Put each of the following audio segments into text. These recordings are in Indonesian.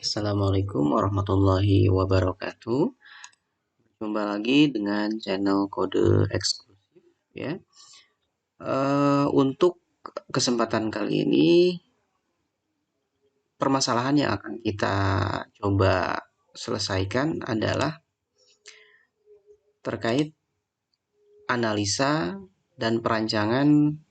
Assalamualaikum warahmatullahi wabarakatuh. Jumpa lagi dengan channel Kode Eksklusif ya. Untuk kesempatan kali ini, permasalahan yang akan kita coba selesaikan adalah terkait analisa dan perancangan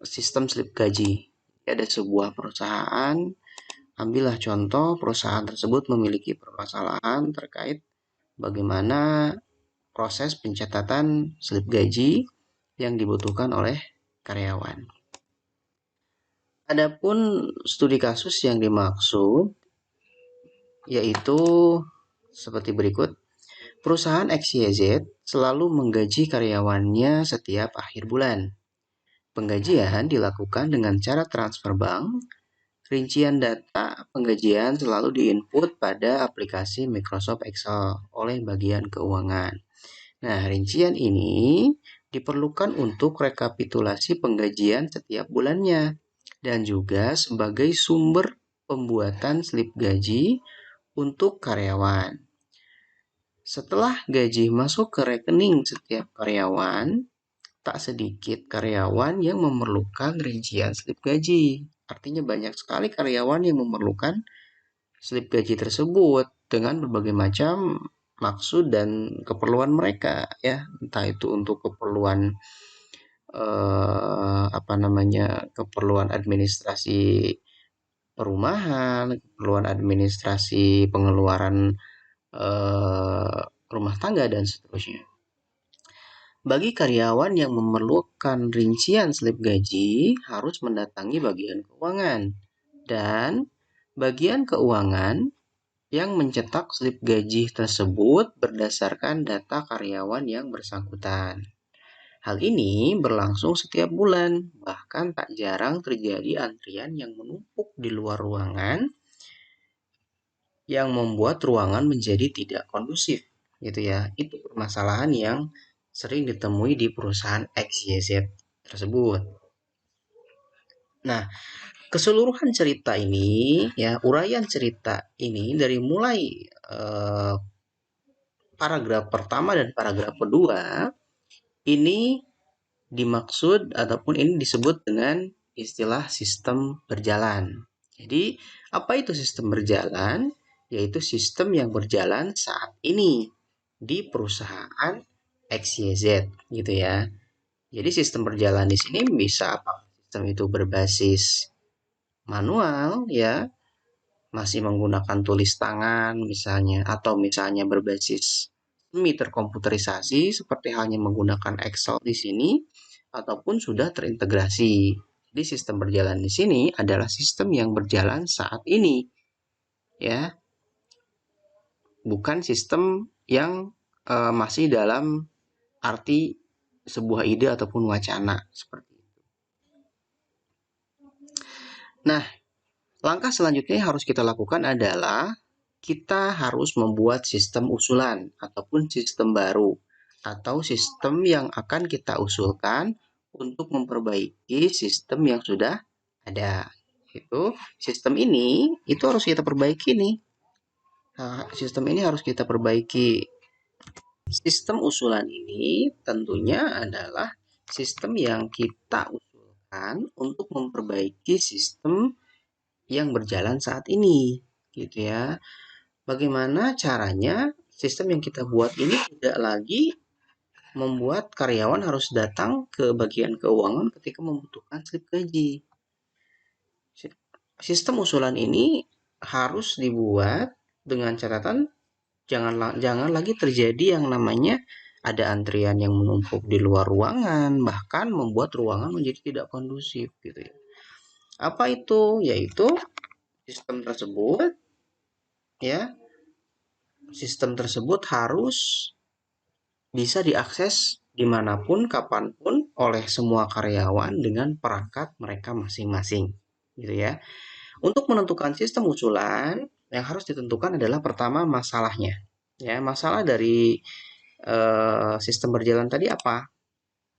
sistem slip gaji. Ada sebuah perusahaan, ambillah contoh perusahaan tersebut memiliki permasalahan terkait bagaimana proses pencatatan slip gaji yang dibutuhkan oleh karyawan. Adapun studi kasus yang dimaksud yaitu seperti berikut. Perusahaan XYZ selalu menggaji karyawannya setiap akhir bulan. Penggajian dilakukan dengan cara transfer bank. Rincian data penggajian selalu diinput pada aplikasi Microsoft Excel oleh bagian keuangan. Nah, rincian ini diperlukan untuk rekapitulasi penggajian setiap bulannya dan juga sebagai sumber pembuatan slip gaji untuk karyawan. Setelah gaji masuk ke rekening setiap karyawan, tak sedikit karyawan yang memerlukan rincian slip gaji. Artinya banyak sekali karyawan yang memerlukan slip gaji tersebut dengan berbagai macam maksud dan keperluan mereka ya, entah itu untuk keperluan keperluan administrasi perumahan, keperluan administrasi pengeluaran rumah tangga dan seterusnya. Bagi karyawan yang memerlukan rincian slip gaji harus mendatangi bagian keuangan dan bagian keuangan yang mencetak slip gaji tersebut berdasarkan data karyawan yang bersangkutan. Hal ini berlangsung setiap bulan, bahkan tak jarang terjadi antrian yang menumpuk di luar ruangan yang membuat ruangan menjadi tidak kondusif, gitu ya. Itu permasalahan yang sering ditemui di perusahaan XYZ tersebut. Nah, keseluruhan cerita ini ya, uraian cerita ini dari mulai paragraf pertama dan paragraf kedua ini dimaksud ataupun ini disebut dengan istilah sistem berjalan. Jadi, apa itu sistem berjalan? Yaitu sistem yang berjalan saat ini di perusahaan XYZ gitu ya. Jadi sistem berjalan di sini bisa apa? Sistem itu berbasis manual ya, masih menggunakan tulis tangan misalnya, atau misalnya berbasis semi terkomputerisasi seperti halnya menggunakan Excel di sini, ataupun sudah terintegrasi. Jadi sistem berjalan di sini adalah sistem yang berjalan saat ini, ya, bukan sistem yang masih dalam arti sebuah ide ataupun wacana seperti itu. Nah, langkah selanjutnya yang harus kita lakukan adalah kita harus membuat sistem usulan ataupun sistem baru atau sistem yang akan kita usulkan untuk memperbaiki sistem yang sudah ada. Itu sistem ini itu harus kita perbaiki nih. Nah, sistem ini harus kita perbaiki. Sistem usulan ini tentunya adalah sistem yang kita usulkan untuk memperbaiki sistem yang berjalan saat ini, gitu ya. Bagaimana caranya sistem yang kita buat ini tidak lagi membuat karyawan harus datang ke bagian keuangan ketika membutuhkan slip gaji. Sistem usulan ini harus dibuat dengan catatan jangan lagi terjadi yang namanya ada antrian yang menumpuk di luar ruangan, bahkan membuat ruangan menjadi tidak kondusif gitu ya. Apa itu? Yaitu sistem tersebut ya, sistem tersebut harus bisa diakses dimanapun, kapanpun oleh semua karyawan dengan perangkat mereka masing-masing, gitu ya. Untuk menentukan sistem usulan, yang harus ditentukan adalah pertama masalahnya. Ya, masalah dari sistem berjalan tadi apa?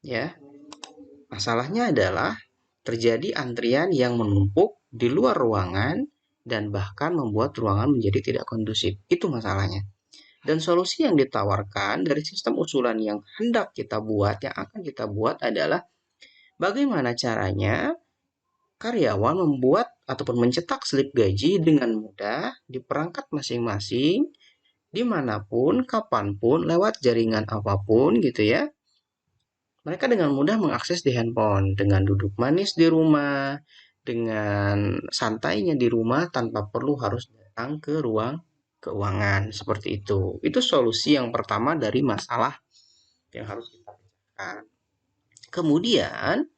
Ya, masalahnya adalah terjadi antrian yang menumpuk di luar ruangan dan bahkan membuat ruangan menjadi tidak kondusif. Itu masalahnya. Dan solusi yang ditawarkan dari sistem usulan yang hendak kita buat, yang akan kita buat adalah bagaimana caranya karyawan membuat ataupun mencetak slip gaji dengan mudah di perangkat masing-masing, dimanapun, kapanpun, lewat jaringan apapun gitu ya. Mereka dengan mudah mengakses di handphone, dengan duduk manis di rumah, dengan santainya di rumah tanpa perlu harus datang ke ruang keuangan seperti itu. Itu solusi yang pertama dari masalah yang harus kita pecahkan. Kemudian,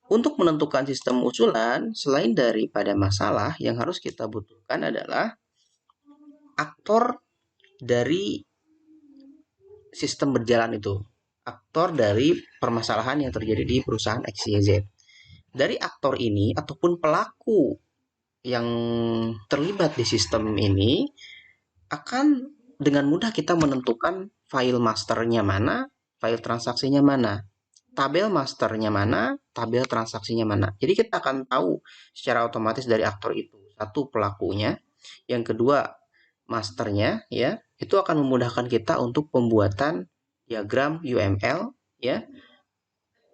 untuk menentukan sistem usulan, selain daripada masalah yang harus kita butuhkan adalah aktor dari sistem berjalan itu. Aktor dari permasalahan yang terjadi di perusahaan XYZ. Dari aktor ini ataupun pelaku yang terlibat di sistem ini akan dengan mudah kita menentukan file masternya mana, file transaksinya mana, tabel masternya mana, tabel transaksinya mana. Jadi kita akan tahu secara otomatis dari aktor itu. Satu, pelakunya, yang kedua masternya, ya, itu akan memudahkan kita untuk pembuatan diagram UML, ya,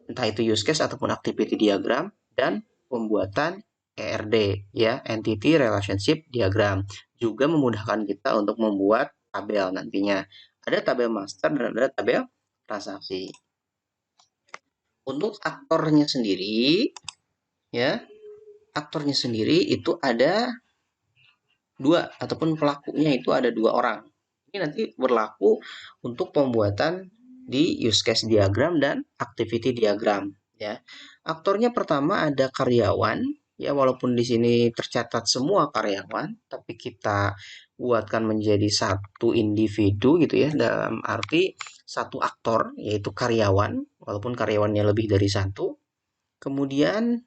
entah itu use case ataupun activity diagram, dan pembuatan ERD, ya, entity relationship diagram. Juga memudahkan kita untuk membuat tabel nantinya. Ada tabel master dan ada tabel transaksi. Untuk aktornya sendiri, ya, aktornya sendiri itu ada dua, ataupun pelakunya itu ada dua orang. Ini nanti berlaku untuk pembuatan di use case diagram dan activity diagram, ya. Aktornya pertama ada karyawan, ya, walaupun di sini tercatat semua karyawan, tapi kita buatkan menjadi satu individu gitu ya, dalam arti satu aktor yaitu karyawan, walaupun karyawannya lebih dari satu. Kemudian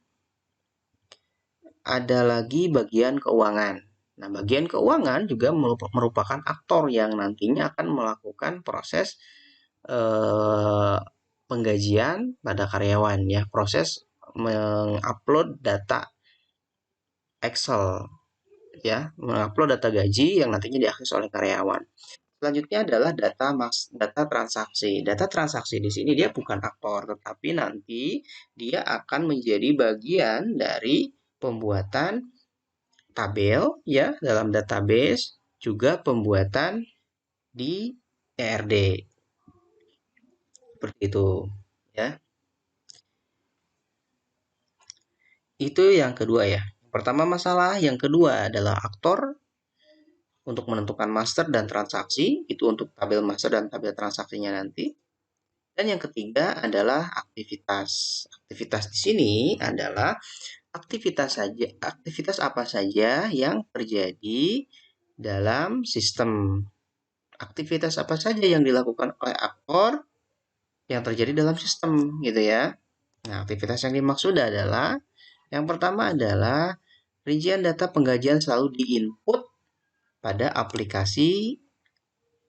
ada lagi bagian keuangan. Nah, bagian keuangan juga merupakan aktor yang nantinya akan melakukan proses penggajian pada karyawan, ya, proses mengupload data Excel, ya, mengupload data gaji yang nantinya diakses oleh karyawan. Selanjutnya adalah data transaksi. Data transaksi di sini dia bukan aktor, tetapi nanti dia akan menjadi bagian dari pembuatan tabel, ya, dalam database, juga pembuatan di ERD. Seperti itu, ya. Itu yang kedua, ya. Pertama masalah, yang kedua adalah aktor untuk menentukan master dan transaksi, itu untuk tabel master dan tabel transaksinya nanti. Dan yang ketiga adalah aktivitas. Aktivitas di sini adalah aktivitas apa saja yang terjadi dalam sistem. Aktivitas apa saja yang dilakukan oleh aktor yang terjadi dalam sistem, gitu ya. Nah, aktivitas yang dimaksud adalah yang pertama adalah rincian data penggajian selalu diinput pada aplikasi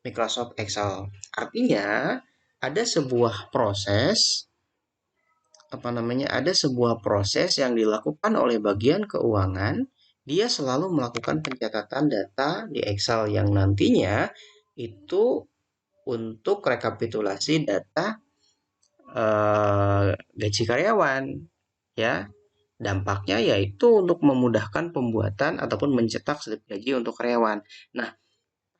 Microsoft Excel. Artinya ada sebuah proses ada sebuah proses yang dilakukan oleh bagian keuangan. Dia selalu melakukan pencatatan data di Excel yang nantinya itu untuk rekapitulasi data gaji karyawan, ya. Dampaknya yaitu untuk memudahkan pembuatan ataupun mencetak slip gaji untuk karyawan. Nah,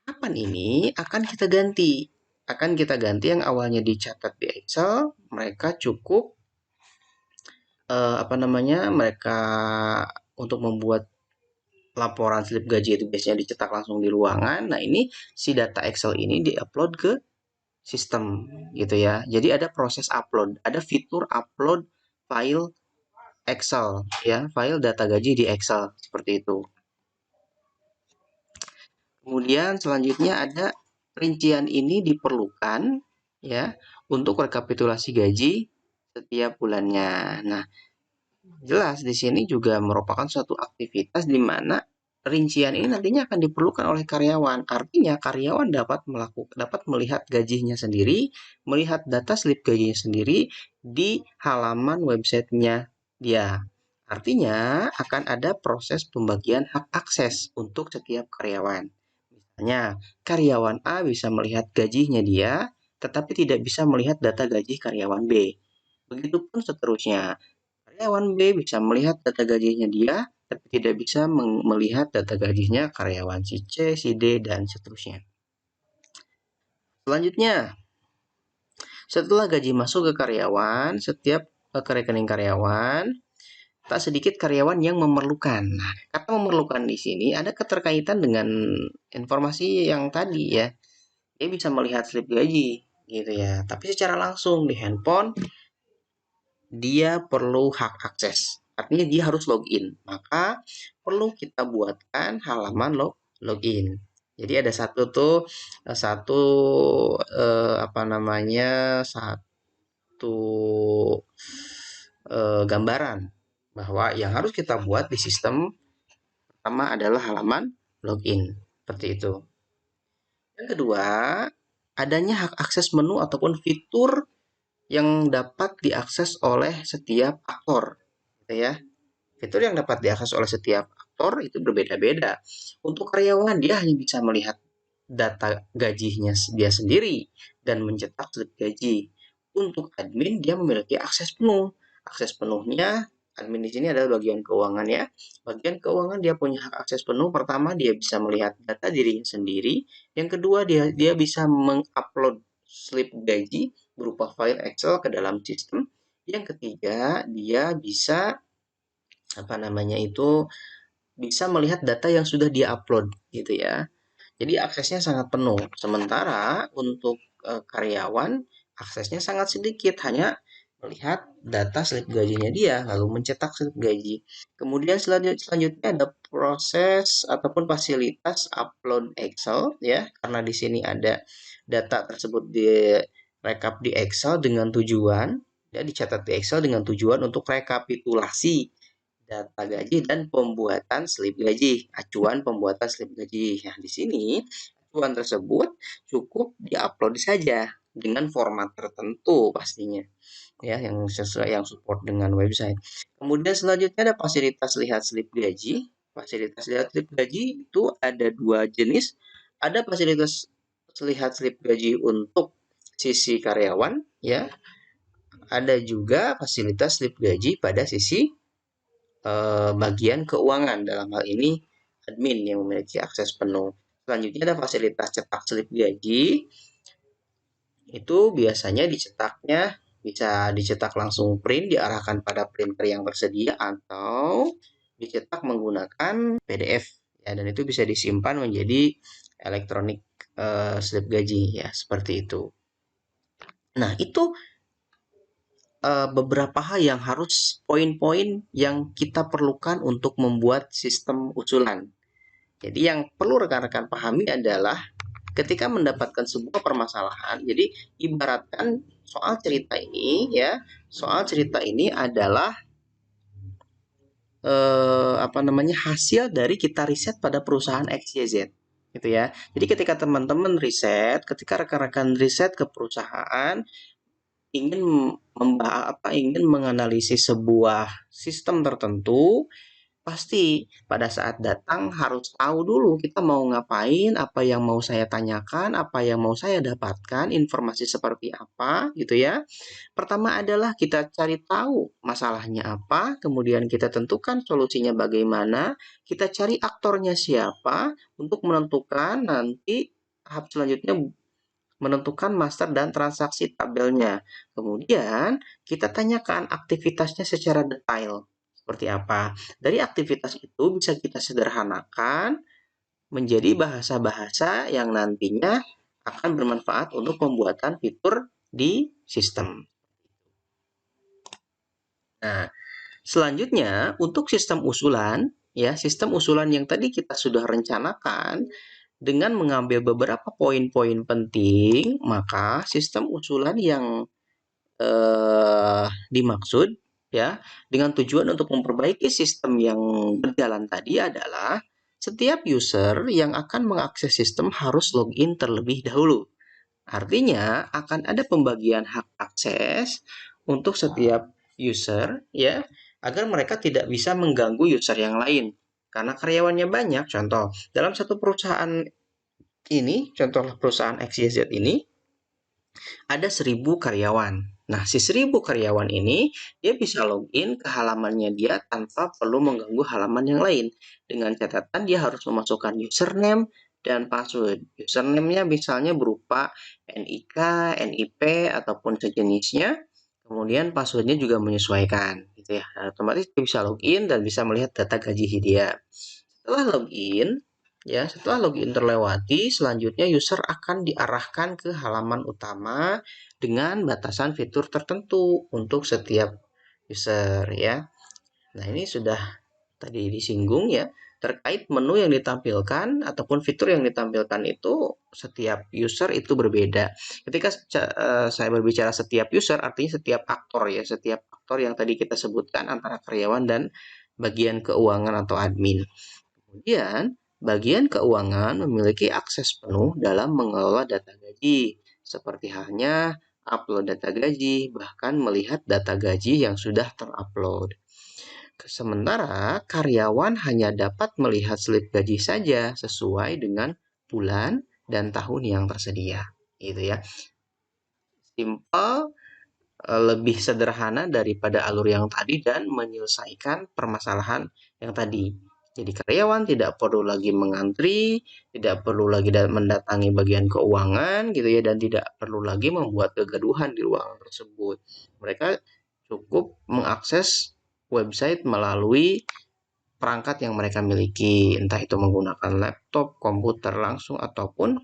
tahapan ini akan kita ganti. Yang awalnya dicatat di Excel, mereka cukup mereka untuk membuat laporan slip gaji itu biasanya dicetak langsung di ruangan. Nah, ini si data Excel ini diupload ke sistem gitu ya. Jadi ada proses upload, ada fitur upload file Excel, ya, file data gaji di Excel seperti itu. Kemudian selanjutnya ada rincian ini diperlukan, ya, untuk rekapitulasi gaji setiap bulannya. Nah, jelas di sini juga merupakan suatu aktivitas di mana rincian ini nantinya akan diperlukan oleh karyawan. Artinya karyawan dapat melihat gajinya sendiri, melihat data slip gajinya sendiri di halaman websitenya dia. Artinya akan ada proses pembagian hak akses untuk setiap karyawan. Misalnya, karyawan A bisa melihat gajinya dia, tetapi tidak bisa melihat data gaji karyawan B. Begitupun seterusnya. Karyawan B bisa melihat data gajinya dia, tapi tidak bisa melihat data gajinya karyawan si C, si D, dan seterusnya. Selanjutnya, setelah gaji masuk ke karyawan, setiap ke rekening karyawan, tak sedikit karyawan yang memerlukan. Nah, kata memerlukan di sini ada keterkaitan dengan informasi yang tadi ya. Dia bisa melihat slip gaji gitu ya. Tapi secara langsung di handphone dia perlu hak akses. Artinya dia harus login. Maka perlu kita buatkan halaman login. Jadi ada satu apa namanya satu gambaran bahwa yang harus kita buat di sistem pertama adalah halaman login. Seperti itu. Yang kedua, adanya hak akses menu ataupun fitur yang dapat diakses oleh setiap aktor, gitu ya. Fitur yang dapat diakses oleh setiap aktor itu berbeda-beda. Untuk karyawan dia hanya bisa melihat data gajinya dia sendiri dan mencetak slip gaji. Untuk admin dia memiliki akses penuh. Akses penuhnya admin di sini adalah bagian keuangan ya. Bagian keuangan dia punya hak akses penuh. Pertama dia bisa melihat data dirinya sendiri. Yang kedua dia bisa mengupload slip gaji berupa file Excel ke dalam sistem. Yang ketiga dia bisa bisa melihat data yang sudah dia upload gitu ya. Jadi aksesnya sangat penuh. Sementara untuk karyawan aksesnya sangat sedikit, hanya melihat data slip gajinya dia, lalu mencetak slip gaji. Kemudian selanjutnya ada proses ataupun fasilitas upload Excel ya, karena di sini ada data tersebut di rekap di Excel dengan tujuan ya, dicatat di Excel dengan tujuan untuk rekapitulasi data gaji dan pembuatan slip gaji, acuan pembuatan slip gaji. Nah, di sini acuan tersebut cukup diupload saja dengan format tertentu pastinya ya, yang sesuai yang support dengan website. Kemudian selanjutnya ada fasilitas lihat slip gaji. Fasilitas lihat slip gaji itu ada dua jenis. Ada fasilitas lihat slip gaji untuk sisi karyawan ya. Ada juga fasilitas slip gaji pada sisi bagian keuangan, dalam hal ini admin yang memiliki akses penuh. Selanjutnya ada fasilitas cetak slip gaji. Itu biasanya dicetaknya bisa dicetak langsung print, diarahkan pada printer yang tersedia, atau dicetak menggunakan PDF ya, dan itu bisa disimpan menjadi elektronik slip gaji ya, seperti itu. Nah, itu beberapa hal yang harus poin-poin yang kita perlukan untuk membuat sistem usulan. Jadi yang perlu rekan-rekan pahami adalah ketika mendapatkan sebuah permasalahan, jadi ibaratkan soal cerita ini ya, soal cerita ini adalah hasil dari kita riset pada perusahaan XYZ gitu ya. Jadi ketika teman-teman riset, ketika rekan-rekan riset ke perusahaan ingin ingin menganalisis sebuah sistem tertentu, pasti pada saat datang harus tahu dulu kita mau ngapain, apa yang mau saya tanyakan, apa yang mau saya dapatkan, informasi seperti apa gitu ya. Pertama adalah kita cari tahu masalahnya apa, kemudian kita tentukan solusinya bagaimana, kita cari aktornya siapa untuk menentukan nanti tahap selanjutnya menentukan master dan transaksi tabelnya. Kemudian kita tanyakan aktivitasnya secara detail. Seperti apa? Dari aktivitas itu bisa kita sederhanakan menjadi bahasa-bahasa yang nantinya akan bermanfaat untuk pembuatan fitur di sistem. Nah, selanjutnya untuk sistem usulan, ya, sistem usulan yang tadi kita sudah rencanakan, dengan mengambil beberapa poin-poin penting, maka sistem usulan yang dimaksud ya dengan tujuan untuk memperbaiki sistem yang berjalan tadi adalah setiap user yang akan mengakses sistem harus login terlebih dahulu. Artinya akan ada pembagian hak akses untuk setiap user ya. agar mereka tidak bisa mengganggu user yang lain. Karena karyawannya banyak, contoh, dalam satu perusahaan ini, contohlah perusahaan XYZ ini, ada 1.000 karyawan. Nah, si 1.000 karyawan ini, dia bisa login ke halamannya dia tanpa perlu mengganggu halaman yang lain. Dengan catatan dia harus memasukkan username dan password. Username-nya misalnya berupa NIK, NIP, ataupun sejenisnya. Kemudian password-nya juga menyesuaikan. Gitu ya. Nah, otomatis dia bisa login dan bisa melihat data gaji dia. Setelah login terlewati, selanjutnya user akan diarahkan ke halaman utama dengan batasan fitur tertentu untuk setiap user ya. Nah, ini sudah tadi disinggung ya, terkait menu yang ditampilkan ataupun fitur yang ditampilkan itu setiap user itu berbeda. Ketika saya berbicara setiap user, artinya setiap aktor ya, setiap aktor yang tadi kita sebutkan antara karyawan dan bagian keuangan atau admin. Kemudian, bagian keuangan memiliki akses penuh dalam mengelola data gaji, seperti halnya upload data gaji, bahkan melihat data gaji yang sudah terupload. Sementara karyawan hanya dapat melihat slip gaji saja sesuai dengan bulan dan tahun yang tersedia. Gitu ya. Simple, lebih sederhana daripada alur yang tadi dan menyelesaikan permasalahan yang tadi. Jadi karyawan tidak perlu lagi mengantri, tidak perlu lagi mendatangi bagian keuangan gitu ya, dan tidak perlu lagi membuat kegaduhan di ruangan tersebut. Mereka cukup mengakses website melalui perangkat yang mereka miliki, entah itu menggunakan laptop, komputer langsung, ataupun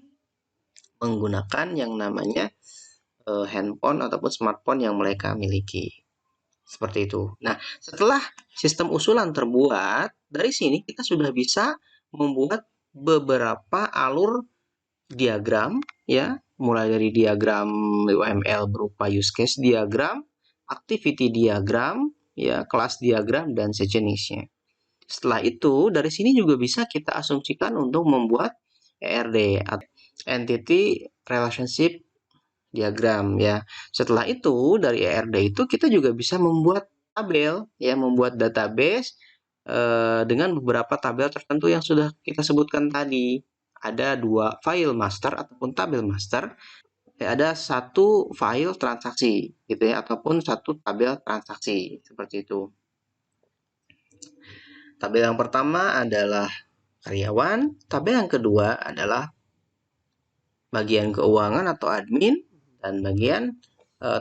menggunakan yang namanya handphone ataupun smartphone yang mereka miliki. Seperti itu. Nah, setelah sistem usulan terbuat, dari sini kita sudah bisa membuat beberapa alur diagram ya, mulai dari diagram UML berupa use case diagram, activity diagram, ya, kelas diagram dan sejenisnya. Setelah itu, dari sini juga bisa kita asumsikan untuk membuat ERD, Entity Relationship Diagram ya. Setelah itu dari ERD itu kita juga bisa membuat tabel ya, membuat database dengan beberapa tabel tertentu yang sudah kita sebutkan tadi. Ada 2 file master ataupun tabel master, ada 1 file transaksi gitu ya, ataupun 1 tabel transaksi seperti itu. Tabel yang pertama adalah karyawan, tabel yang kedua adalah bagian keuangan atau admin, dan bagian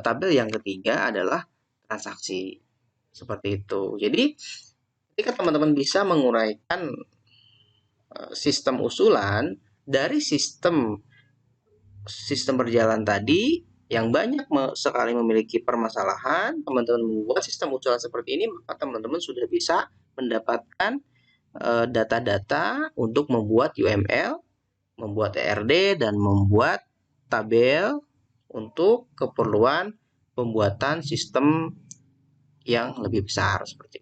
tabel yang ketiga adalah transaksi. Seperti itu. Jadi, ketika teman-teman bisa menguraikan sistem usulan dari sistem berjalan tadi yang banyak sekali memiliki permasalahan, teman-teman membuat sistem usulan seperti ini, maka teman-teman sudah bisa mendapatkan data-data untuk membuat UML, membuat ERD, dan membuat tabel untuk keperluan pembuatan sistem yang lebih besar seperti